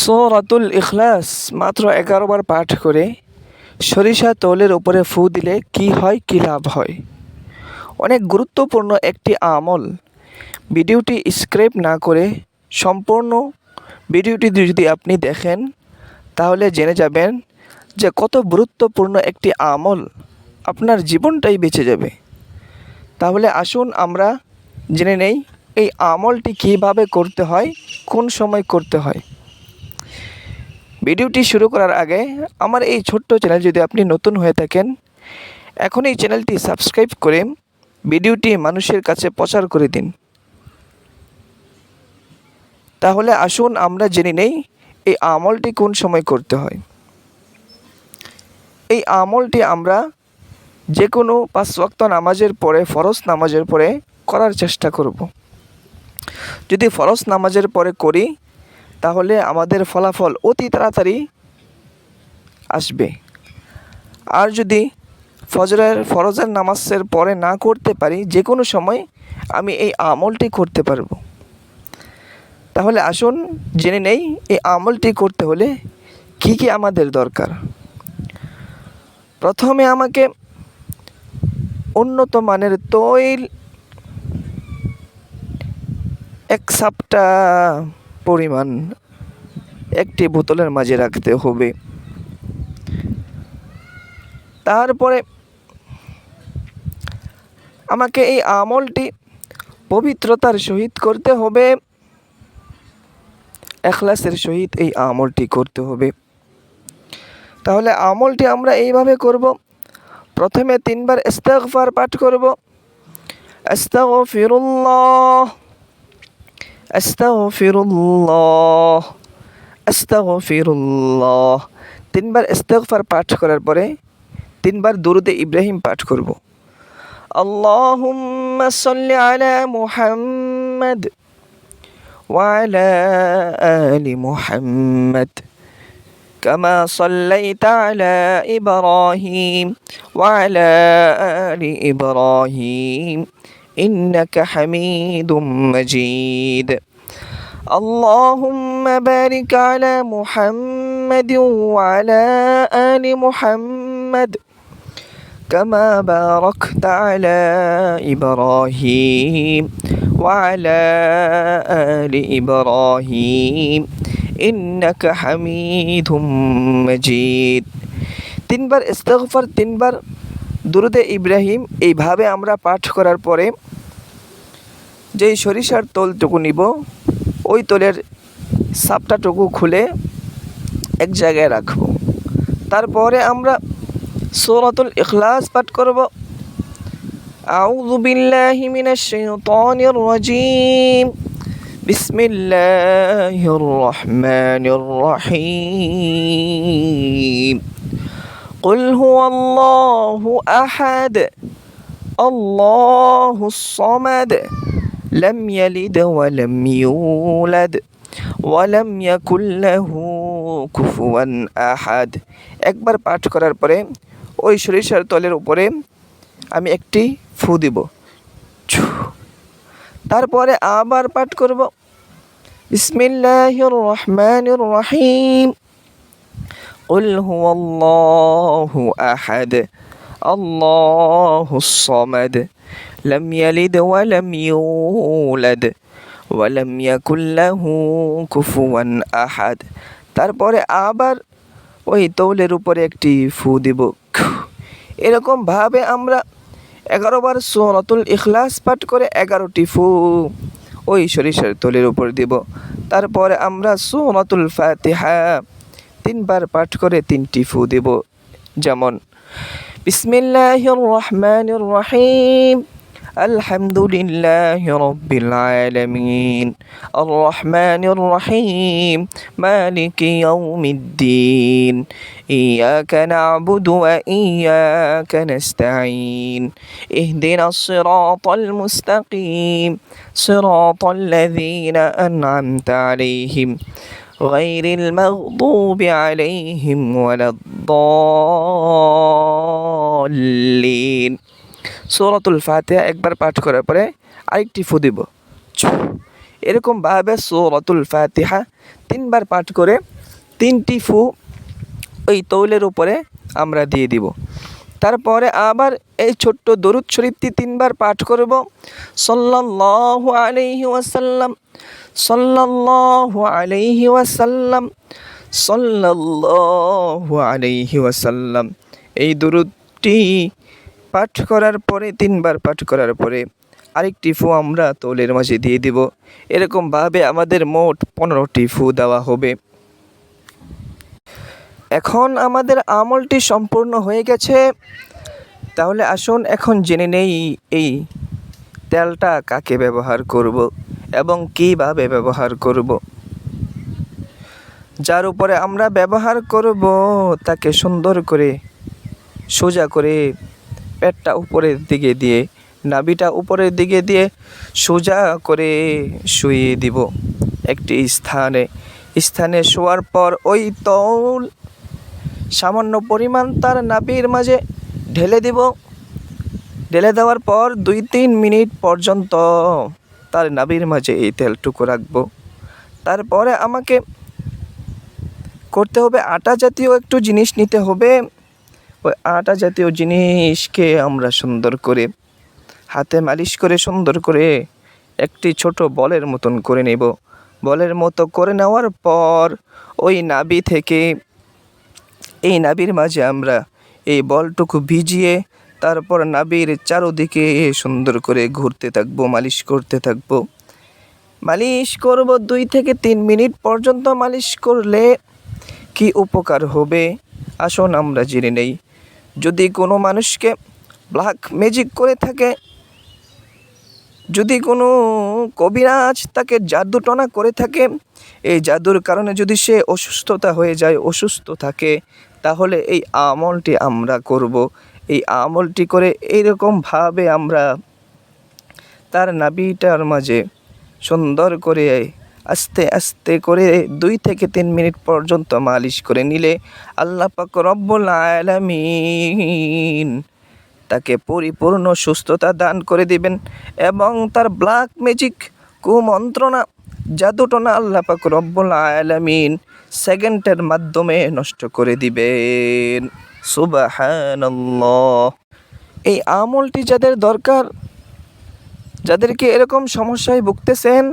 সূরাতুল ইখলাস মাত্র 11 বার পাঠ করে সরিষা তৈলের উপরে ফু দিলে কি হয়, কি লাভ হয়? অনেক গুরুত্বপূর্ণ একটি আমল। ভিডিওটি স্ক্রিপ না করে সম্পূর্ণ ভিডিওটি যদি আপনি দেখেন তাহলে জেনে যাবেন যে কত গুরুত্বপূর্ণ একটি আমল, আপনার জীবনটাই বেঁচে যাবে। তাহলে আসুন আমরা জেনে নেই এই আমলটি কীভাবে করতে হয়, কোন সময় করতে হয়। ভিডিওটি শুরু করার আগে আমার এই ছোট্ট চ্যানেল যদি আপনি নতুন হয়ে থাকেন, এখন এই চ্যানেলটি সাবস্ক্রাইব করে ভিডিওটি মানুষের কাছে প্রচার করে দিন। তাহলে আসুন আমরা জেনে নেই এই আমলটি কোন সময় করতে হয়। এই আমলটি আমরা যে কোনো 5 ওয়াক্ত নামাজের পরে, ফরজ নামাজের পরে করার চেষ্টা করব। যদি ফরজ নামাজের পরে করি তাহলে আমাদের ফলাফল অতি তাড়াতাড়ি আসবে। আর যদি ফরজের নামাজের পরে না করতে পারি, যে কোনো সময় আমি এই আমলটি করতে পারবো। তাহলে আসুন জেনে নেই এই আমলটি করতে হলে কি কি আমাদের দরকার। প্রথমে আমাকে উন্নত মানের তৈল 1 সপ্তাহ পরিমাণ একটি বোতলের মাঝে রাখতে হবে। তারপরে আমাকে এই আমলটি পবিত্রতার সহিত করতে হবে, ইখলাসের সহিত এই আমলটি করতে হবে। তাহলে আমলটি আমরা এইভাবে করব। প্রথমে 3 বার ইস্তিগফার পাঠ করব। আস্তাগফিরুল্লাহ, আস্তাগফিরুল্লাহ, আস্তাগফিরুল্লাহ। 3 বার ইস্তিগফার পাঠ করার পরে 3 বার দুরূদে ইব্রাহিম পাঠ করব। আল্লাহুম্মা সাল্লি আলা মুহাম্মাদ ওয়া আলা আলি মুহাম্মাদ কামা সাল্লাইতা আলা ইব্রাহিম ওয়া আলা আলি ইব্রাহিম ইন্নাকা হামিদুম মাজিদ। اللهم بارك على محمد وعلى آل محمد كما باركت على إبراهيم وعلى آل إبراهيم إنك حميد مجيد। 3 বার ইস্তিগফার, 3 বার দুরূদে ইব্রাহিম এইভাবে আমরা পাঠ করার পরে যেই সরিষার তৈলটুকু নিব, ওই তৈলের সাপটাটুকু খুলে এক জায়গায় রাখব। তারপরে আমরা সূরাতুল ইখলাস পাঠ করব। আউযু বিল্লাহি মিনাশ শাইতানির রাজীম, বিসমিল্লাহির রহমানির রহিম। কুল হুয়াল্লাহু আহাদ, আল্লাহুস সামাদ, লাম ইয়ালিদ ওয়া লাম ইউলাদ ওয়া লাম ইয়াকুল লাহু কুফুয়ান আহাদ। একবার পাঠ করার পরে ওই সরিষার তৈলের উপরে আমি একটি ফু দিব। তারপরে আবার পাঠ করব। বিসমিল্লাহির রহমানির রহিম। কুল হুয়াল্লাহু আহাদ, আল্লাহুস সামাদ, লাম ইয়ালিদ ওয়া লাম ইউলাদ ওয়া লাম ইয়াকুল লাহু কুফুয়ান আহাদ। তারপরে আবার ওই তৌলের উপরে একটি ফু দিব। এরকমভাবে আমরা 11 বার সূরাতুল ইখলাস পাঠ করে 11টি ফু ওই সরিষার তৈলের উপর দিব। তারপরে আমরা সূরাতুল ফাতিহা 3 বার পাঠ করে 3টি ফু দিব। যেমন বিসমিল্লাহির রহমানির রহিম, আলহামদুলিল্লাহি রাব্বিল আলামিন, আর রহমানির রহিম, মালিকি ইয়াউমিদ্দিন, ইয়াকা না'বুদু ওয়া ইয়াকা নাস্তাঈন, ইহদিনাস সিরাতাল মুস্তাকিম, সিরাতাল লাযীনা আন'আমতা আলাইহিম গায়রিল মাগদুবি আলাইহিম ওয়ালাদ-দাল্লিন। সূরাতুল ফাতিহা একবার পাঠ করার পরে আরেকটি ফু দিব। এরকমভাবে সূরাতুল ফাতিহা 3 বার পাঠ করে 3টি ফু ওই তৌলের উপরে আমরা দিয়ে দিব। তারপরে আবার এই ছোট্ট দরুদ শরীফটি 3বার পাঠ করব। সাল্লাল্লাহু আলাইহি ওয়াসাল্লাম, সাল্লাল্লাহু আলাইহি ওয়াসাল্লাম, সাল্লাল্লাহু আলাইহি ওয়াসাল্লাম। এই দরুদটি পাঠ করার পরে 3বার পাঠ করার পরে আরেকটি ফু আমরা তৌলের মাঝে দিয়ে দিব। এরকমভাবে আমাদের মোট 15টি ফু দেওয়া হবে। এখন আমাদের আমলটি সম্পূর্ণ হয়ে গেছে। তাহলে আসুন এখন জেনে নেই এই তেলটা কাকে ব্যবহার করব এবং কীভাবে ব্যবহার করব। যার উপরে আমরা ব্যবহার করব তাকে সুন্দর করে সোজা করে পেটটা উপরের দিকে দিয়ে, নাভিটা উপরের দিকে দিয়ে সোজা করে শুইয়ে দিব একটি স্থানে শোয়ার পর ওই তৌল সামান্য পরিমাণ তার নাভির মাঝে ঢেলে দিব। ঢেলে দেওয়ার পর 2-3 মিনিট পর্যন্ত তার নাভির মাঝে এই তেলটুকু রাখবো। তারপরে আমাকে করতে হবে আটা জাতীয় একটু জিনিস নিতে হবে। ওই আটা জাতীয় জিনিসকে আমরা সুন্দর করে হাতে মালিশ করে সুন্দর করে একটি ছোট বলের মতন করে নেব। বলের মতো করে নেওয়ার পর ওই নাভি থেকে এই নাভির মাঝে আমরা এই বলটুকু ভিজিয়ে তারপর নাভির চারদিকে সুন্দর করে ঘুরতে থাকবো, মালিশ করতে থাকবো। মালিশ করব 2 থেকে 3 মিনিট পর্যন্ত। মালিশ করলে কি উপকার হবে আসুন আমরা জেনে নেই। যদি কোনো মানুষকে ব্ল্যাক ম্যাজিক করে থাকে, যদি কোনো কবিরাজ তাকে জাদুটনা করে থাকে, এই জাদুর কারণে যদি সে অসুস্থতা হয়ে যায়, অসুস্থ থাকে, তাহলে এই আমলটি আমরা করব। এই আমলটি করে এইরকমভাবে আমরা তার নাভিটার মাঝে সুন্দর করে আস্তে আস্তে করে 2 থেকে 3 মিনিট পর্যন্ত মালিশ করে নিলে আল্লাহ পাক রব্বুল আলামিন তাকে পরিপূর্ণ সুস্থতা দান করে দিবেন এবং তার ব্ল্যাক ম্যাজিক, কুমন্ত্রণা, জাদুটনা আল্লাহ পাক রব্বুল আলামিন সেকেন্ডের মাধ্যমে নষ্ট করে দিবেন। সুবহানাল্লাহ। এই আমলটি যাদের দরকার, যাদেরকে এরকম সমস্যায় ভুগতেছেন,